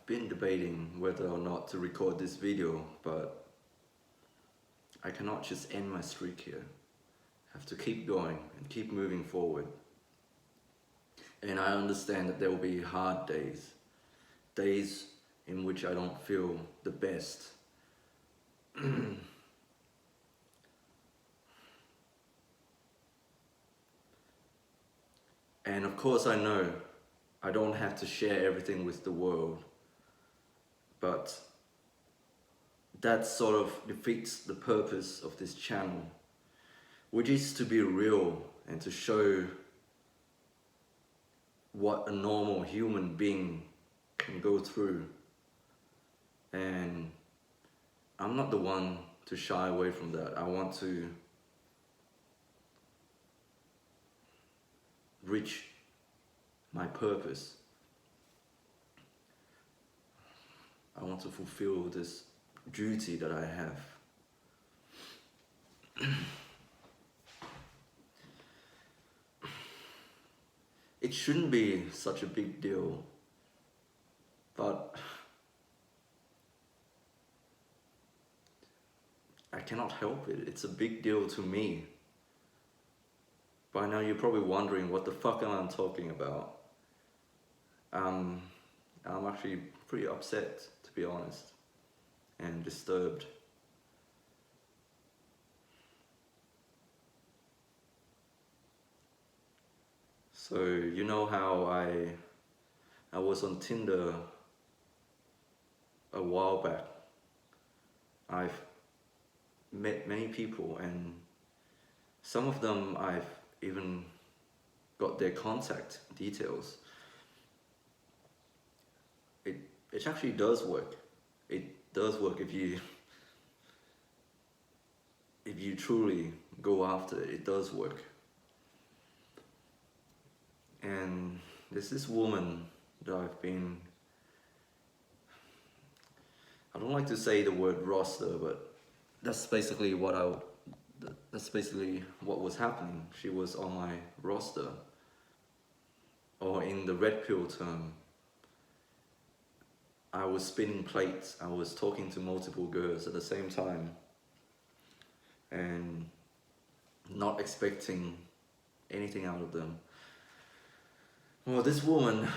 been debating whether or not to record this video, but I cannot just end my streak here. I have to keep going and keep moving forward. And I understand that there will be hard days, days in which I don't feel the best. And of course I know I don't have to share everything with the world, but that sort of defeats the purpose of this channel, which is to be real and to show what a normal human being can go through. And I'm not the one to shy away from that. I want to reach my purpose. I want to fulfill this duty that I have. It shouldn't be such a big deal, but I cannot help it. It's a big deal to me. By now you're probably wondering what the fuck am I talking about. I'm actually pretty upset, to be honest, and disturbed. So you know how I was on Tinder a while back. I've met many people, and some of them I've even got their contact details. It actually does work. It does work if you truly go after it. It does work. And there's this woman that I don't like to say the word roster, but that's basically what was happening. She was on my roster, or in the red pill term, I was spinning plates. I was talking to multiple girls at the same time and not expecting anything out of them. Well, this woman,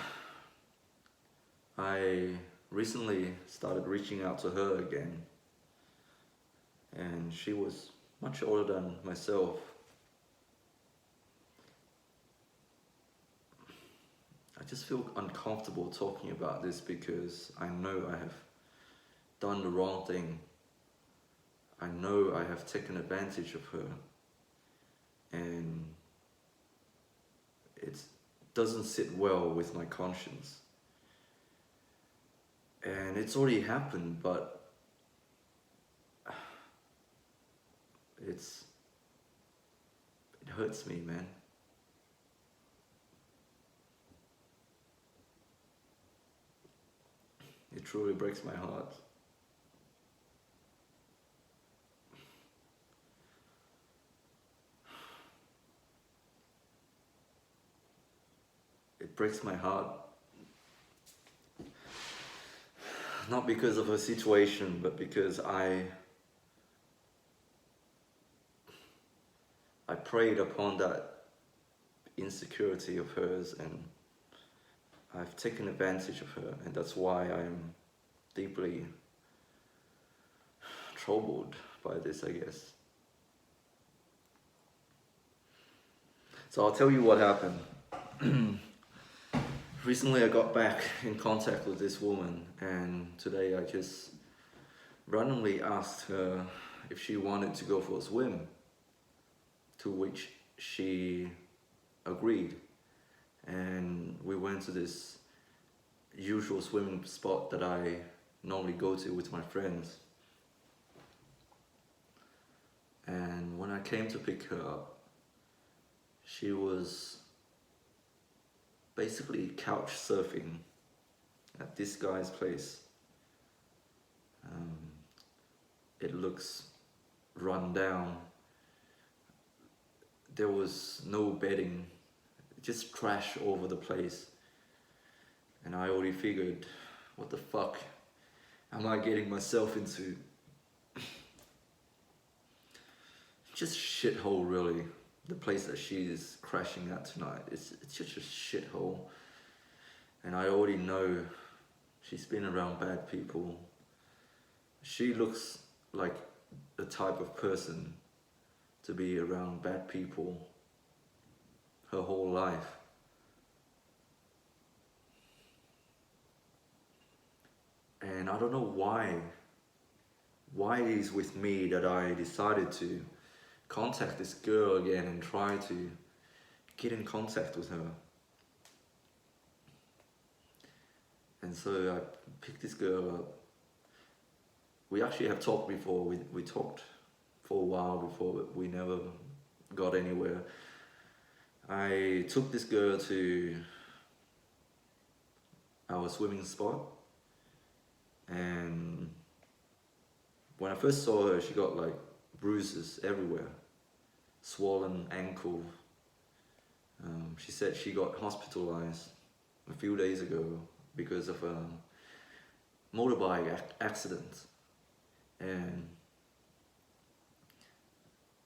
I recently started reaching out to her again, and she was much older than myself. I just feel uncomfortable talking about this because I know I have done the wrong thing. I know I have taken advantage of her, and it doesn't sit well with my conscience. And it's already happened, but it hurts me, man. It truly breaks my heart. It breaks my heart, not because of her situation, but because I preyed upon that insecurity of hers, and I've taken advantage of her, and that's why I'm deeply troubled by this, I guess. So I'll tell you what happened. Recently I got back in contact with this woman, and today I just randomly asked her if she wanted to go for a swim, to which she agreed. And we went to this usual swimming spot that I normally go to with my friends. And when I came to pick her up, she was basically couch surfing at this guy's place. It looks run down. There was no bedding, just trash over the place. And I already figured what the fuck am I getting myself into? Just shithole, really. The place that she is crashing at tonight, it's just a shithole. And I already know she's been around bad people. She looks like the type of person to be around bad people her whole life. And I don't know why it is with me that I decided to contact this girl again and try to get in contact with her. And so I picked this girl up. We actually have talked before. We talked for a while before, but we never got anywhere. I took this girl to our swimming spot, and when I first saw her, she got like bruises everywhere, swollen ankle. She said she got hospitalized a few days ago because of a motorbike accident, and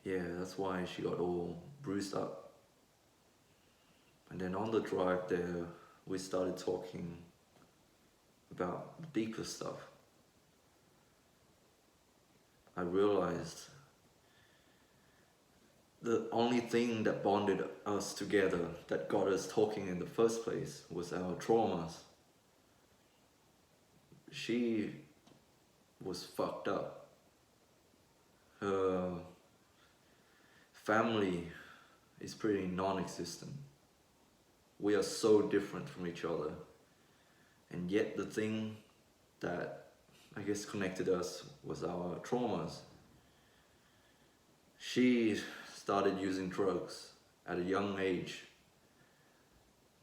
yeah, that's why she got all bruised up. And then on the drive there, we started talking about the deeper stuff. I realized the only thing that bonded us together, that got us talking in the first place, was our traumas. She was fucked up. Her family is pretty non-existent. We are so different from each other. And yet the thing that I guess connected us was our traumas. She started using drugs at a young age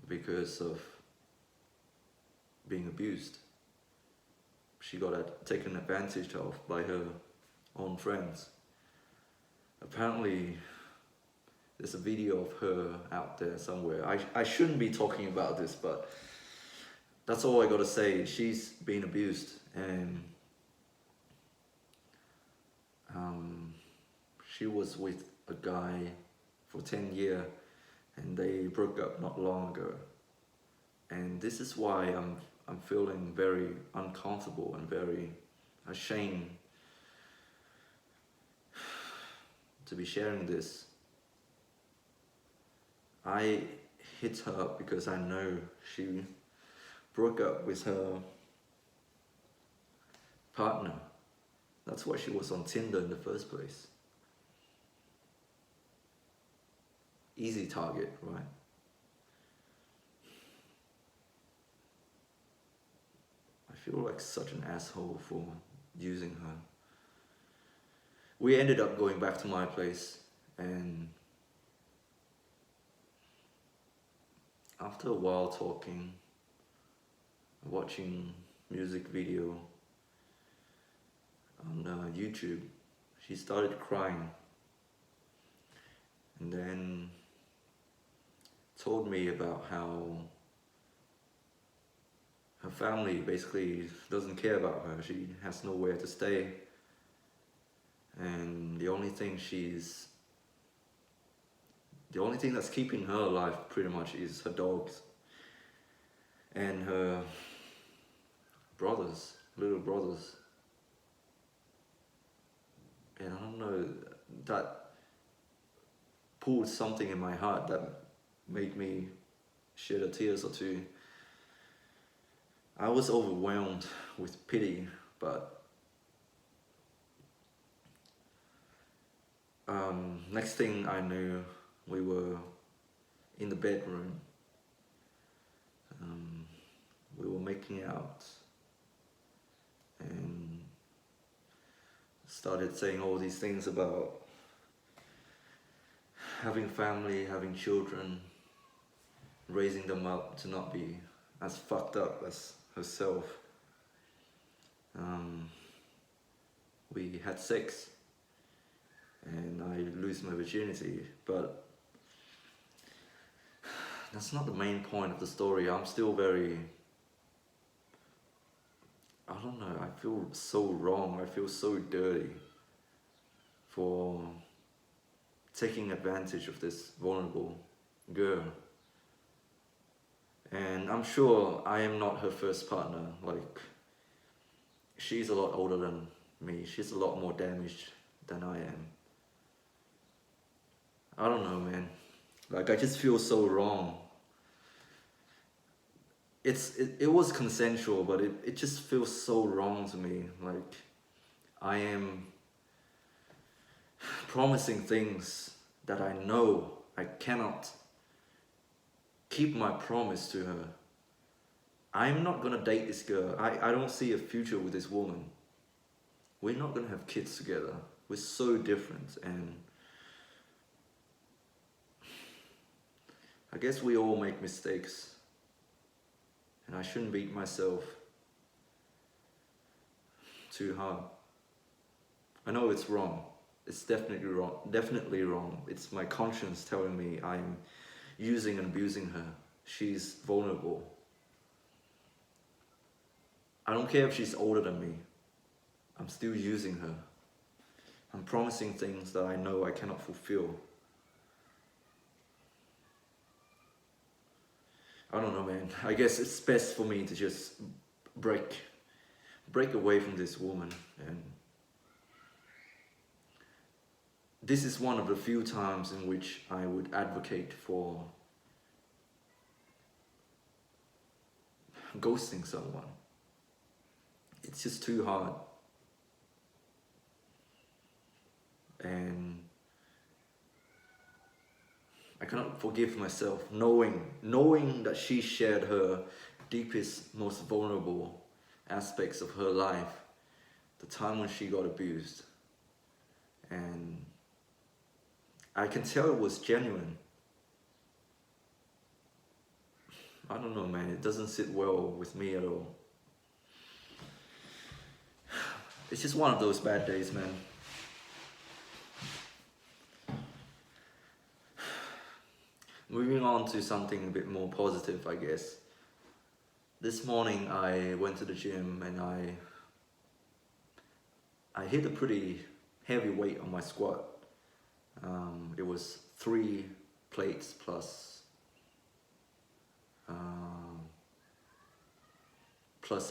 because of being abused. She got taken advantage of by her own friends. Apparently, there's a video of her out there somewhere. I shouldn't be talking about this, but that's all I gotta say. She's been abused, and she was with a guy for 10 years, and they broke up not long ago. And this is why I'm feeling very uncomfortable and very ashamed to be sharing this. I hit her up because I know she broke up with her partner. That's why she was on Tinder in the first place. Easy target, right? I feel like such an asshole for using her. We ended up going back to my place, and after a while talking, watching music video on YouTube, she started crying, and then told me about how her family basically doesn't care about her. She has nowhere to stay, and the only thing that's keeping her alive pretty much is her dogs and her brothers, little brothers. And I don't know, that pulled something in my heart that made me shed a tear or two. I was overwhelmed with pity, but next thing I knew, we were in the bedroom. We were making out and started saying all these things about having family, having children, raising them up to not be as fucked up as herself. We had sex and I lose my virginity, but that's not the main point of the story. I'm still very I don't know, I feel so wrong, I feel so dirty for taking advantage of this vulnerable girl. And I'm sure I am not her first partner. Like, she's a lot older than me. She's a lot more damaged than I am. I don't know, man. Like, I just feel so wrong. It was consensual, but it just feels so wrong to me. Like, I am promising things that I know I cannot keep my promise to her. I'm not gonna date this girl. I don't see a future with this woman. We're not gonna have kids together. We're so different, and I guess we all make mistakes, and I shouldn't beat myself too hard. I know it's wrong. It's definitely wrong. Definitely wrong. It's my conscience telling me I'm using and abusing her. She's vulnerable. I don't care if she's older than me. I'm still using her. I'm promising things that I know I cannot fulfill. I don't know, man. I guess it's best for me to just break away from this woman. And this is one of the few times in which I would advocate for ghosting someone. It's just too hard. And I cannot forgive myself knowing that she shared her deepest, most vulnerable aspects of her life, the time when she got abused. And I can tell it was genuine. I don't know, man, it doesn't sit well with me at all. It's just one of those bad days, man. Moving on to something a bit more positive, I guess. This morning I went to the gym and I hit a pretty heavy weight on my squat. It was 3 plates plus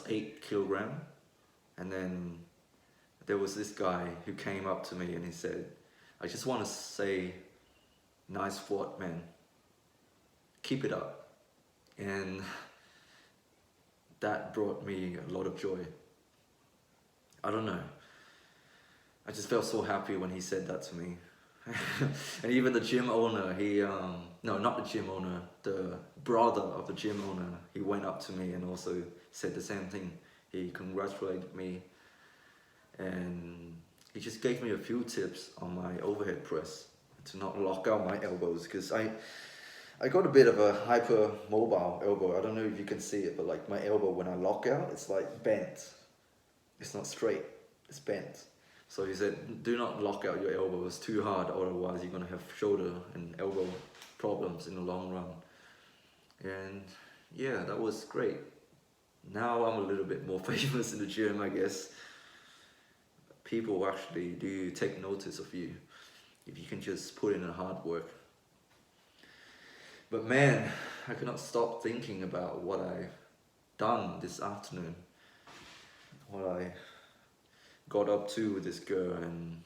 8 kilogram. And then there was this guy who came up to me and he said, "I just want to say, nice squat, man. Keep it up." And that brought me a lot of joy. I don't know. I just felt so happy when he said that to me. And even the gym owner, no, not the gym owner, the brother of the gym owner, he went up to me and also said the same thing. He congratulated me and he just gave me a few tips on my overhead press to not lock out my elbows, because I got a bit of a hypermobile elbow. I don't know if you can see it, but like my elbow, when I lock out, it's like bent. It's not straight, it's bent. So he said, do not lock out your elbows too hard, otherwise you're gonna have shoulder and elbow problems in the long run. And yeah, that was great. Now I'm a little bit more famous in the gym, I guess. People actually do take notice of you if you can just put in the hard work. But man, I could not stop thinking about what I've done this afternoon. What I got up to with this girl, and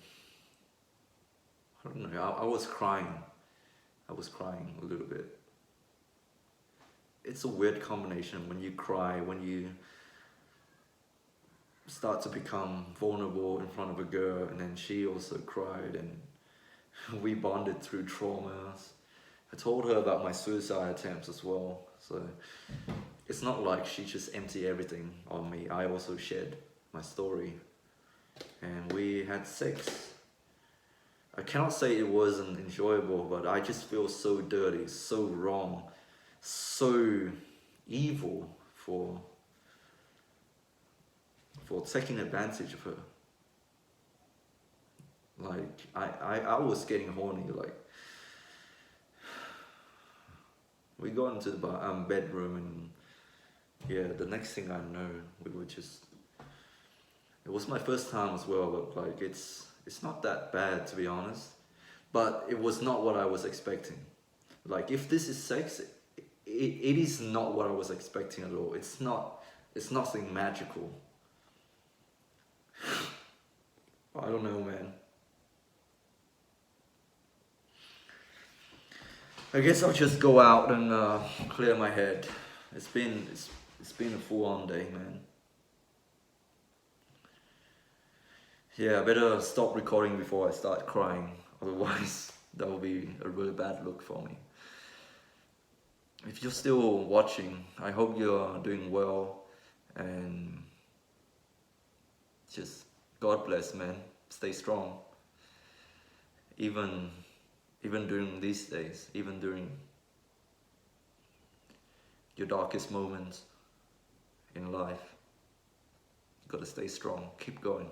I don't know, I was crying. I was crying a little bit. It's a weird combination when you cry, when you start to become vulnerable in front of a girl, and then she also cried, and we bonded through traumas. I told her about my suicide attempts as well, so it's not like she just emptied everything on me. I also shared my story, and we had sex. I cannot say it wasn't enjoyable, but I just feel so dirty, so wrong, so evil for taking advantage of her. Like, I was getting horny. Like, we got into the bedroom, and yeah, the next thing I know, we were just It was my first time as well, but like it's not that bad to be honest. But it was not what I was expecting. Like if this is sex, it is not what I was expecting at all. It's not. It's nothing magical. I don't know, man. I guess I'll just go out and clear my head. It's been a full-on day, man. Yeah, I better stop recording before I start crying. Otherwise, that will be a really bad look for me. If you're still watching, I hope you're doing well, and just God bless, man. Stay strong. Even even during these days, even during your darkest moments in life, you gotta stay strong. Keep going.